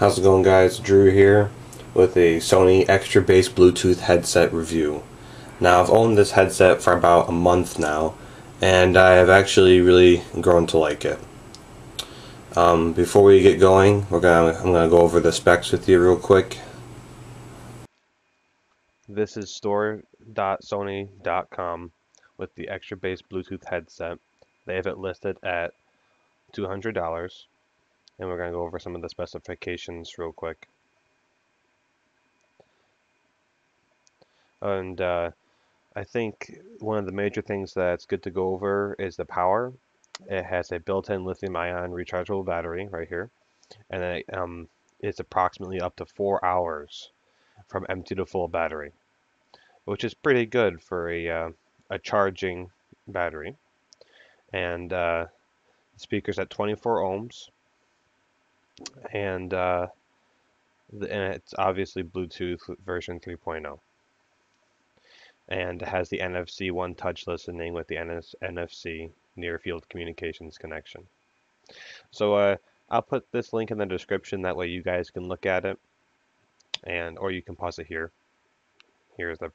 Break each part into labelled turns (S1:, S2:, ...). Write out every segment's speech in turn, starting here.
S1: How's it going, guys? Drew here with a Sony Extra Bass Bluetooth headset review. Now, I've owned this headset for about a month now, and I have actually really grown to like it. Before we get going, I'm gonna go over the specs with you real quick. This is store.sony.com with the Extra Bass Bluetooth headset. They have it listed at $200. And we're going to go over some of the specifications real quick. And I think one of the major things that's good to go over is the power. It has a built-in lithium-ion rechargeable battery right here, and it's approximately up to 4 hours from empty to full battery, which is pretty good for a charging battery. And the speaker's at 24 ohms. And it's obviously Bluetooth version 3.0, and it has the NFC One touch listening with the NFC near field communications connection. So I'll put this link in the description, that way you guys can look at it, or you can pause it here. Here's the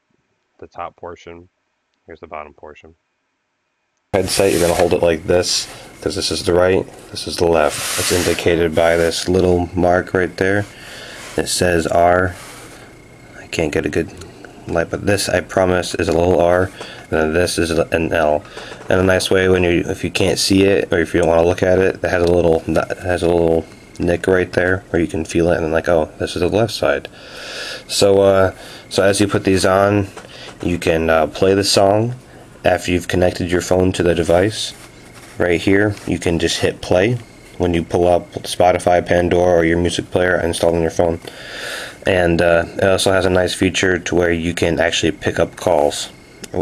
S1: top portion, here's the bottom portion. Headset, you're going to hold it like this, because this is the right, this is the left. It's indicated by this little mark right there. It says R. I can't get a good light, but this, I promise, is a little R, and then this is an L. And a nice way, if you can't see it, or if you don't want to look at it, it has a little nick right there where you can feel it, and then like, oh, this is the left side. So as you put these on, you can play the song. After you've connected your phone to the device, right here, you can just hit play when you pull up Spotify, Pandora, or your music player installed on your phone. And it also has a nice feature to where you can actually pick up calls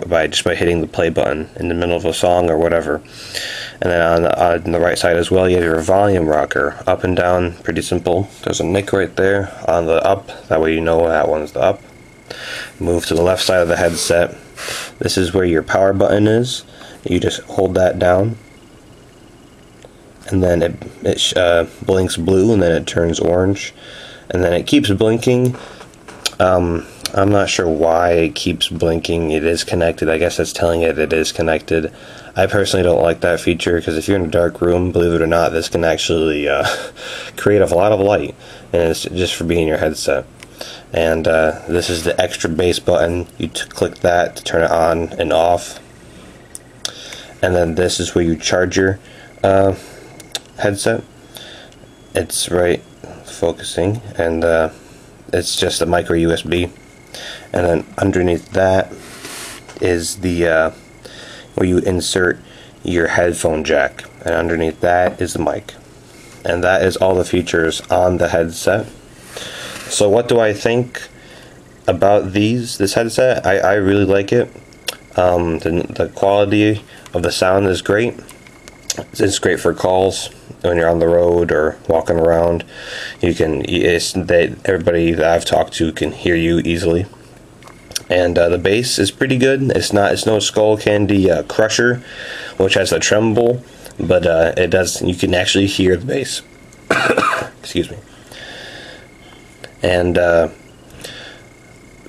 S1: by hitting the play button in the middle of a song or whatever. And then on the right side as well, you have your volume rocker, up and down, pretty simple. There's a nick right there on the up, that way you know that one's the up. Move to the left side of the headset. This is where your power button is. You just hold that down, and then it blinks blue, and then it turns orange, and then it keeps blinking. I'm not sure why it keeps blinking. It is connected. I guess it's telling it is connected. I personally don't like that feature, because if you're in a dark room, believe it or not, this can actually create a lot of light, and it's just for being your headset. And this is the extra bass button. You click that to turn it on and off. And then this is where you charge your headset. It's right focusing, and it's just a micro USB. And then underneath that is the where you insert your headphone jack, and underneath that is the mic. And that is all the features on the headset. So what do I think about this headset? I really like it. The quality of the sound is great. It's great for calls when you're on the road or walking around. Everybody that I've talked to can hear you easily. And the bass is pretty good. It's no Skull Candy Crusher, which has a tremble, but it does. You can actually hear the bass. Excuse me. And I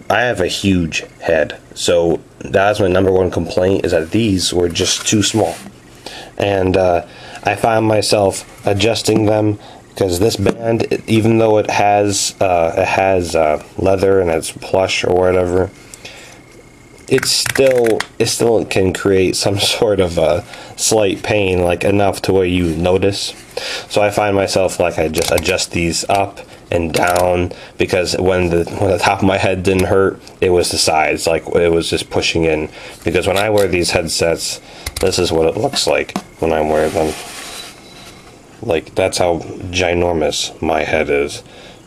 S1: have a huge head, so that's my number one complaint, is that these were just too small. And I found myself adjusting them, because this band, even though it has leather and it's plush or whatever, it still can create some sort of a slight pain, like enough to where you notice. So I find myself like I just adjust these up and down, because when the top of my head didn't hurt, it was the sides, like it was just pushing in. Because when I wear these headsets, this is what it looks like when I'm wearing them. Like, that's how ginormous my head is.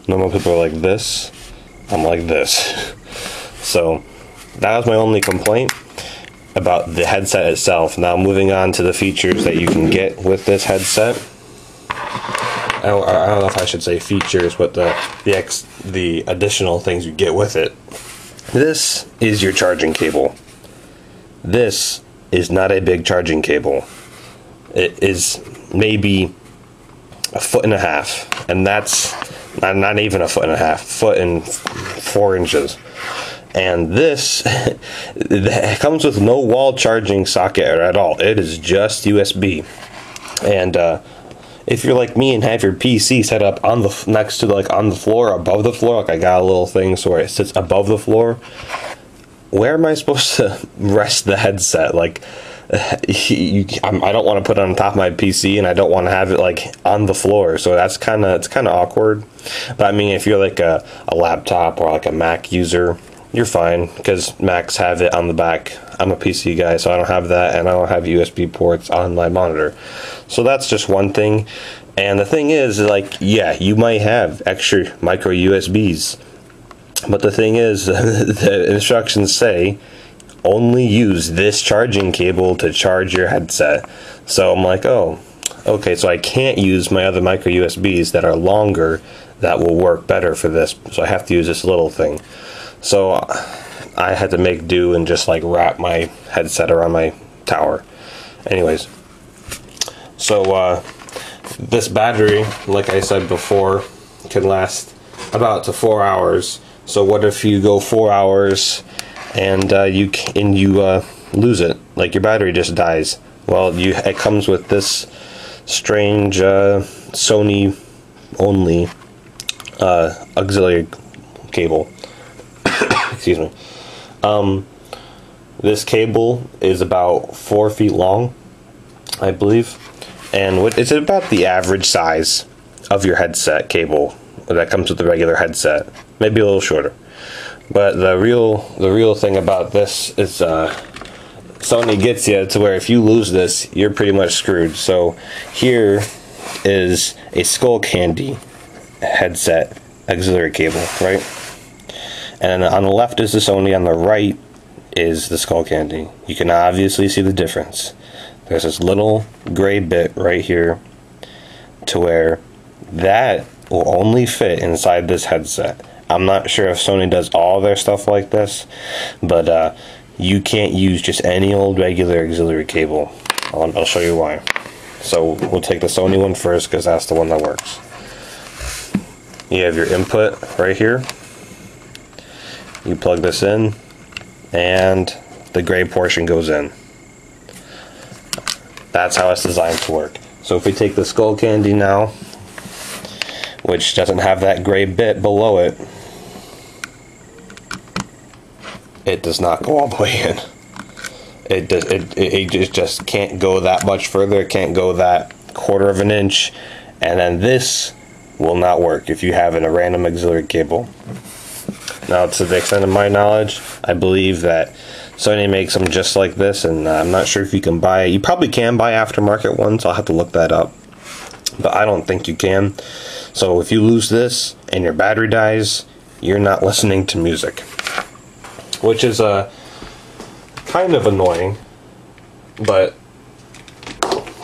S1: Normal people are like this, I'm like this. So that was my only complaint about the headset itself. Now moving on to the features that you can get with this headset. I don't know if I should say features, but the additional things you get with it. This is your charging cable. This is not a big charging cable. It is maybe 1.5 feet, and that's
S2: not even a foot and a half, foot and 4 inches. And this it comes with no wall charging socket at all. It is just USB. And if you're like me and have your PC set up on the next to on the floor, above the floor, like I got a little thing so where it sits above the floor, where am I supposed to rest the headset? Like, I don't want to put it on top of my PC, and I don't want to have it like on the floor. So it's kind of awkward. But I mean, if you're like a laptop or like a Mac user, you're fine because Macs have it on the back. I'm a PC guy, so I don't have that, and I don't have USB ports on my monitor. So that's just one thing. And the thing is, like, yeah, you might have extra micro USBs, but the thing is, the instructions say only use this charging cable to charge your headset. So I'm like, oh, okay, so I can't use my other micro USBs that are longer that will work better for this. So I have to use this little thing. So I had to make do and just like wrap my headset around my tower. Anyways, so this battery, like I said before, can last about to 4 hours. So what if you go 4 hours and you lose it, like your battery just dies? Well, it comes with this strange Sony only auxiliary cable. Excuse me. This cable is about 4 feet long, I believe, and it's about the average size of your headset cable that comes with the regular headset, maybe a little shorter. But the real thing about this is Sony gets you to where if you lose this, you're pretty much screwed. So here is a Skull Candy headset auxiliary cable, right? And on the left is the Sony, on the right is the Skull Candy. You can obviously see the difference. There's this little gray bit right here to where that will only fit inside this headset. I'm not sure if Sony does all their stuff like this, but you can't use just any old regular auxiliary cable. I'll show you why. So we'll take the Sony one first because that's the one that works. You have your input right here. You plug this in, and the gray portion goes in. That's how it's designed to work. So if we take the Skull Candy now, which doesn't have that gray bit below it, it does not go all the way in. It just can't go that much further. It can't go that 1/4 of an inch, and then this will not work if you have a random auxiliary cable. Now, to the extent of my knowledge, I believe that Sony makes them just like this, and I'm not sure if you can buy. You probably can buy aftermarket ones. I'll have to look that up, but I don't think you can. So if you lose this and your battery dies, you're not listening to music, which is kind of annoying, but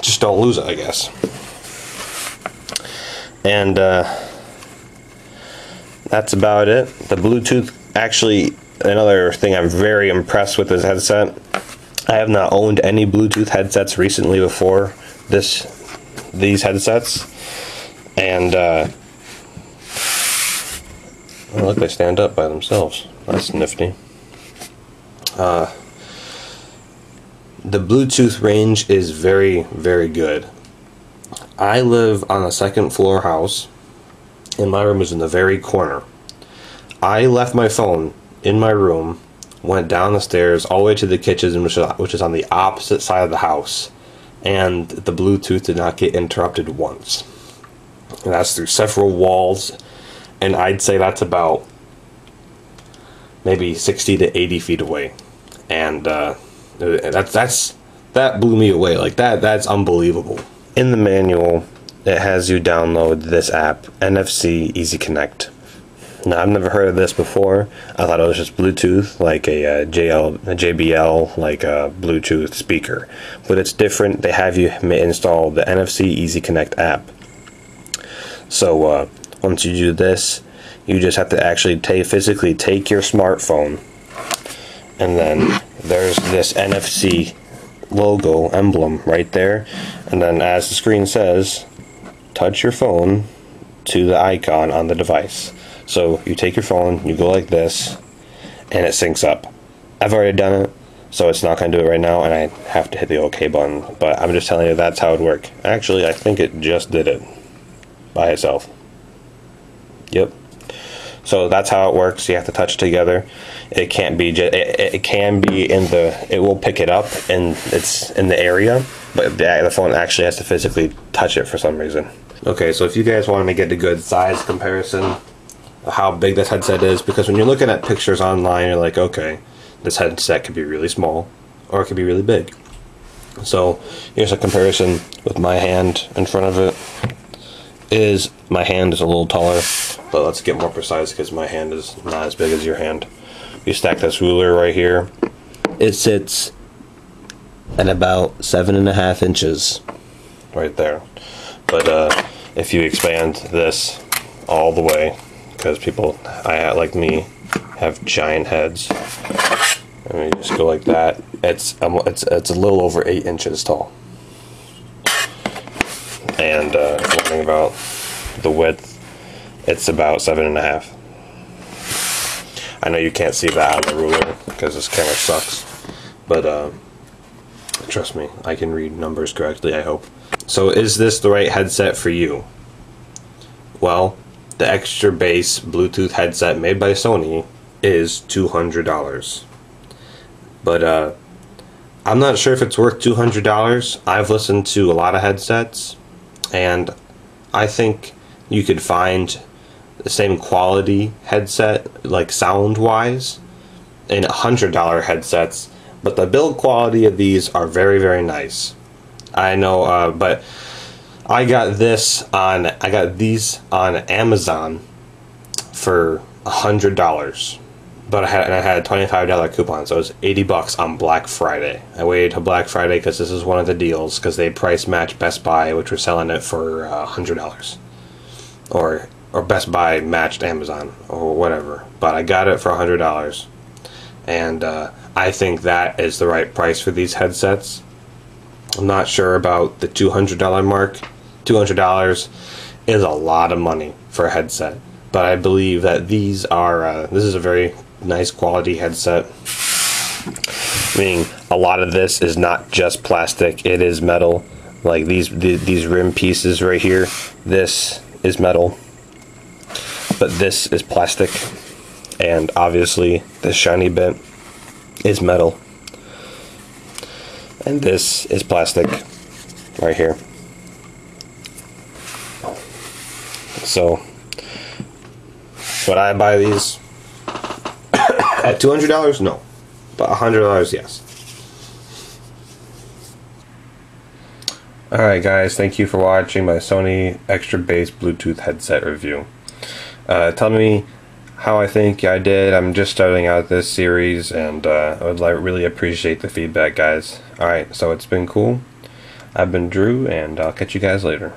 S2: just don't lose it, I guess. And that's about it. The Bluetooth, actually, another thing I'm very impressed with this headset. I have not owned any Bluetooth headsets recently before these headsets, and oh, look, they stand up by themselves. That's nifty. The Bluetooth range is very, very good. I live on a second floor house, and my room is in the very corner. I left my phone in my room, went down the stairs all the way to the kitchen, which is on the opposite side of the house, and the Bluetooth did not get interrupted once. And that's through several walls, and I'd say that's about maybe 60 to 80 feet away. And that blew me away. Like that's unbelievable. In the manual, it has you download this app, NFC Easy Connect. Now, I've never heard of this before. I thought it was just Bluetooth, like a JBL, like a Bluetooth speaker. But it's different. They have you install the NFC Easy Connect app. So once you do this, you just have to actually physically take your smartphone, and then there's this NFC logo emblem right there, and then as the screen says, touch your phone to the icon on the device. So you take your phone, you go like this, and it syncs up. I've already done it, so it's not going to do it right now, and I have to hit the OK button. But I'm just telling you that's how it would work. Actually, I think it just did it by itself. Yep. So that's how it works. You have to touch together. It can't be just, it can be in the, it will pick it up and it's in the area, but the phone actually has to physically touch it for some reason. Okay, so if you guys want to get a good size comparison of how big this headset is, because when you're looking at pictures online, you're like, okay, this headset could be really small or it could be really big. So here's a comparison with my hand in front of it. My hand is a little taller, but let's get more precise because my hand is not as big as your hand. You stack this ruler right here, it sits at about 7.5 inches right there. But if you expand this all the way, because people like me have giant heads, and you just go like that, it's a little over 8 inches tall. And if you're thinking about the width, it's about 7.5. I know you can't see that on the ruler because this camera sucks, but trust me, I can read numbers correctly, I hope. So is this the right headset for you? Well, the Extra Bass Bluetooth headset made by Sony is $200. But I'm not sure if it's worth $200. I've listened to a lot of headsets, and I think you could find the same quality headset, like sound wise, in $100 headsets, but the build quality of these are very, very nice. I know, but I got these on Amazon for $100, but I had a $25 coupon, so it was $80 on Black Friday. I waited till Black Friday because this is one of the deals, because they price match Best Buy, which was selling it for $100, or Best Buy matched Amazon or whatever. But I got it for $100, and I think that is the right price for these headsets. I'm not sure about the $200 mark. $200 is a lot of money for a headset, but I believe that these are this is a very nice quality headset. Meaning a lot of this is not just plastic, it is metal. Like these rim pieces right here, this is metal, but this is plastic, and obviously this shiny bit is metal, and this is plastic right here. So would I buy these at $200? No, but $100, yes. Alright guys, thank you for watching my Sony Extra Bass Bluetooth headset review. Tell me how I think I did. I'm just starting out this series, and I would really appreciate the feedback, guys. Alright, so it's been cool. I've been Drew, and I'll catch you guys later.